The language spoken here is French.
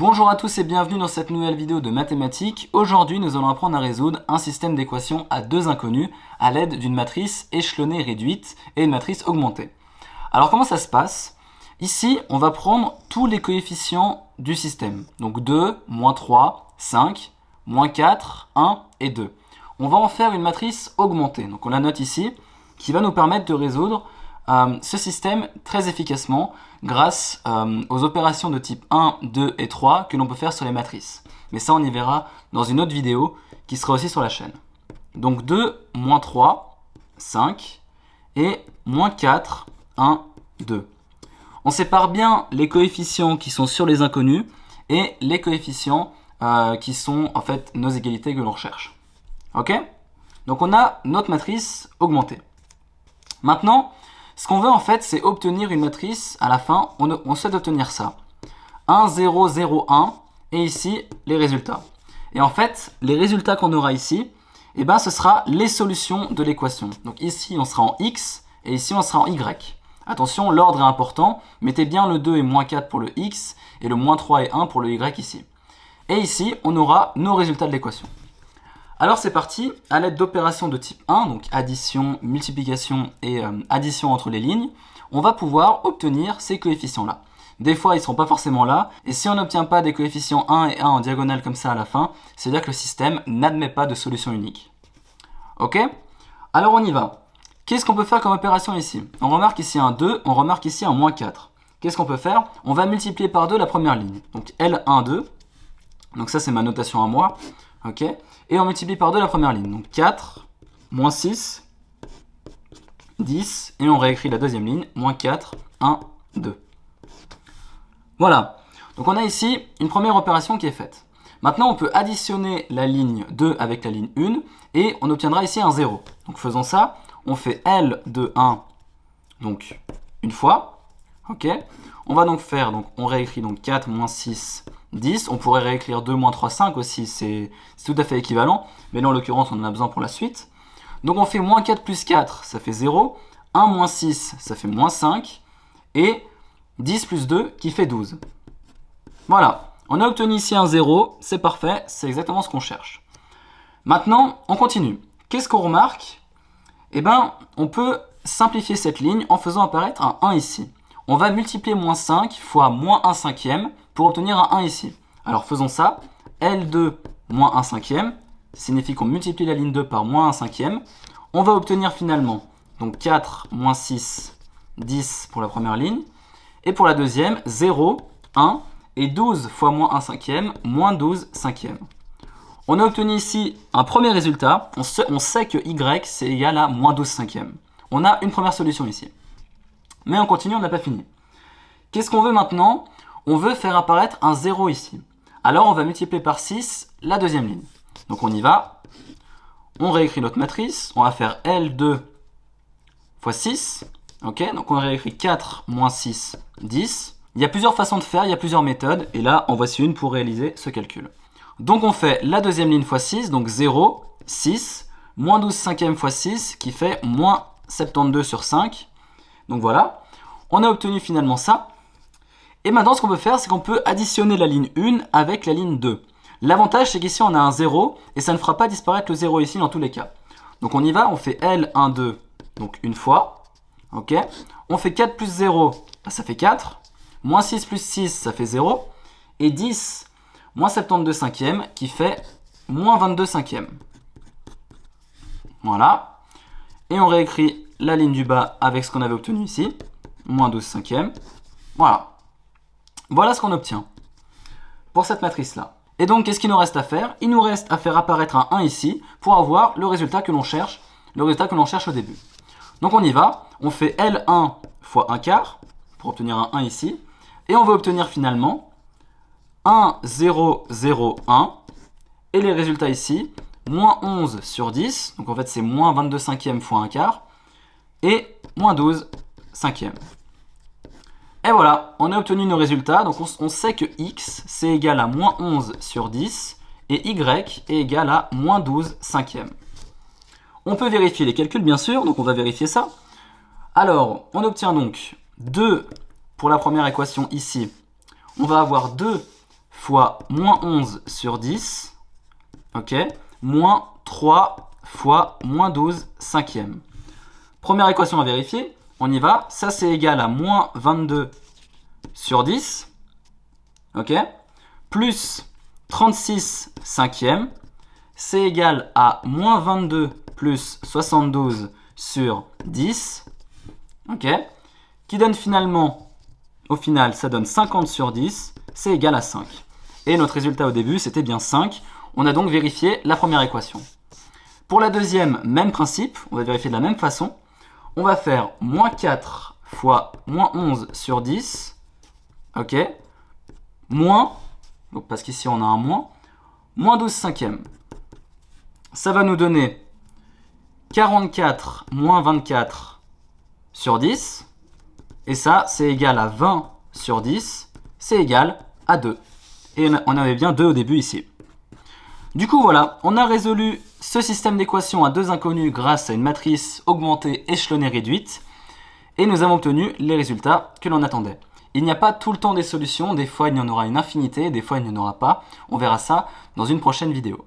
Bonjour à tous et bienvenue dans cette nouvelle vidéo de mathématiques. Aujourd'hui, nous allons apprendre à résoudre un système d'équations à deux inconnus à l'aide d'une matrice échelonnée réduite et une matrice augmentée. Alors comment ça se passe? Ici, on va prendre tous les coefficients du système. Donc 2, moins 3, 5, moins 4, 1 et 2. On va en faire une matrice augmentée. Donc on la note ici, qui va nous permettre de résoudre ce système très efficacement grâce aux opérations de type 1, 2 et 3 que l'on peut faire sur les matrices. Mais ça, on y verra dans une autre vidéo qui sera aussi sur la chaîne. Donc 2, moins 3, 5 et moins 4, 1, 2. On sépare bien les coefficients qui sont sur les inconnus et les coefficients qui sont en fait nos égalités que l'on recherche. Ok? Donc on a notre matrice augmentée. Maintenant, ce qu'on veut en fait, c'est obtenir une matrice à la fin. On souhaite obtenir ça. 1, 0, 0, 1. Et ici, les résultats. Et en fait, les résultats qu'on aura ici, ce sera les solutions de l'équation. Donc ici, on sera en x et ici, on sera en y. Attention, l'ordre est important. Mettez bien le 2 et moins 4 pour le x et le moins 3 et 1 pour le y ici. Et ici, on aura nos résultats de l'équation. Alors c'est parti, à l'aide d'opérations de type 1, donc addition, multiplication et addition entre les lignes, on va pouvoir obtenir ces coefficients-là. Des fois, ils ne seront pas forcément là, et si on n'obtient pas des coefficients 1 et 1 en diagonale comme ça à la fin, c'est-à-dire que le système n'admet pas de solution unique. Ok? Alors on y va. Qu'est-ce qu'on peut faire comme opération ici? On remarque ici un 2, on remarque ici un moins 4. Qu'est-ce qu'on peut faire? On va multiplier par 2 la première ligne. Donc L1, 2. Donc ça, c'est ma notation à moi. Ok? Et on multiplie par 2 la première ligne. Donc 4, moins 6, 10. Et on réécrit la deuxième ligne. Moins 4, 1, 2. Voilà. Donc on a ici une première opération qui est faite. Maintenant, on peut additionner la ligne 2 avec la ligne 1. Et on obtiendra ici un 0. Donc faisons ça. On fait L de 1, donc une fois. Ok. On va donc faire, on réécrit donc 4, moins 6, 10. On pourrait réécrire 2, moins 3, 5 aussi. C'est tout à fait équivalent. Mais là, en l'occurrence, on en a besoin pour la suite. Donc on fait moins 4 plus 4, ça fait 0. 1 moins 6, ça fait moins 5. Et 10 plus 2 qui fait 12. Voilà. On a obtenu ici un 0. C'est parfait. C'est exactement ce qu'on cherche. Maintenant, on continue. Qu'est-ce qu'on remarque? On peut simplifier cette ligne en faisant apparaître un 1 ici. On va multiplier moins 5 fois moins 1 cinquième pour obtenir un 1 ici. Alors faisons ça. L2 moins 1 cinquième signifie qu'on multiplie la ligne 2 par moins 1 cinquième. On va obtenir finalement donc 4 moins 6, 10 pour la première ligne. Et pour la deuxième, 0, 1 et 12 fois moins 1 cinquième, moins 12 cinquième. On a obtenu ici un premier résultat. On sait que y c'est égal à moins 12 cinquième. On a une première solution ici. Mais on continue, on n'a pas fini. Qu'est-ce qu'on veut maintenant? On veut faire apparaître un 0 ici. Alors on va multiplier par 6 la deuxième ligne. Donc on y va. On réécrit notre matrice. On va faire L2 fois 6. Ok, donc on réécrit 4 moins 6, 10. Il y a plusieurs façons de faire, il y a plusieurs méthodes. Et là, en voici une pour réaliser ce calcul. Donc on fait la deuxième ligne fois 6, donc 0, 6, moins 12 cinquième fois 6, qui fait moins 72 sur 5. Donc voilà, on a obtenu finalement ça. Et maintenant, ce qu'on peut faire, c'est qu'on peut additionner la ligne 1 avec la ligne 2. L'avantage, c'est qu'ici, on a un 0, et ça ne fera pas disparaître le 0 ici dans tous les cas. Donc on y va, on fait L1, 2, donc une fois. Ok. On fait 4 plus 0, ça fait 4. Moins 6 plus 6, ça fait 0. Et 10, moins 72 cinquième, qui fait moins 22 cinquième. Voilà. Et on réécrit la ligne du bas avec ce qu'on avait obtenu ici. Moins 12 cinquième. Voilà. Voilà ce qu'on obtient pour cette matrice-là. Et donc, qu'est-ce qu'il nous reste à faire? Il nous reste à faire apparaître un 1 ici pour avoir le résultat que l'on cherche, au début. Donc, on y va. On fait L1 fois 1 quart pour obtenir un 1 ici. Et on va obtenir finalement 1, 0, 0, 1. Et les résultats ici, moins 11 sur 10. Donc, en fait, c'est moins 22 cinquièmes fois 1 quart. Et moins 12 cinquièmes. Et voilà, on a obtenu nos résultats. Donc on sait que x c'est égal à moins 11 sur 10 et y est égal à moins 12 cinquièmes. On peut vérifier les calculs bien sûr, donc on va vérifier ça. Alors, on obtient donc 2 pour la première équation ici. On va avoir 2 fois moins 11 sur 10, ok, moins 3 fois moins 12 cinquièmes. Première équation à vérifier, on y va. Ça, c'est égal à moins 22 sur 10, ok, plus 36 cinquièmes, c'est égal à moins 22 plus 72 sur 10, ok, qui donne finalement, au final, ça donne 50 sur 10, c'est égal à 5. Et notre résultat au début, c'était bien 5. On a donc vérifié la première équation. Pour la deuxième, même principe, on va vérifier de la même façon. On va faire moins 4 fois moins 11 sur 10, ok, moins, donc parce qu'ici on a un moins 12 cinquièmes. Ça va nous donner 44 moins 24 sur 10, et ça, c'est égal à 20 sur 10, c'est égal à 2. Et on avait bien 2 au début ici. Du coup, voilà, on a résolu ce système d'équations à deux inconnus grâce à une matrice augmentée échelonnée réduite, et nous avons obtenu les résultats que l'on attendait. Il n'y a pas tout le temps des solutions, des fois il y en aura une infinité, des fois il n'y en aura pas. On verra ça dans une prochaine vidéo.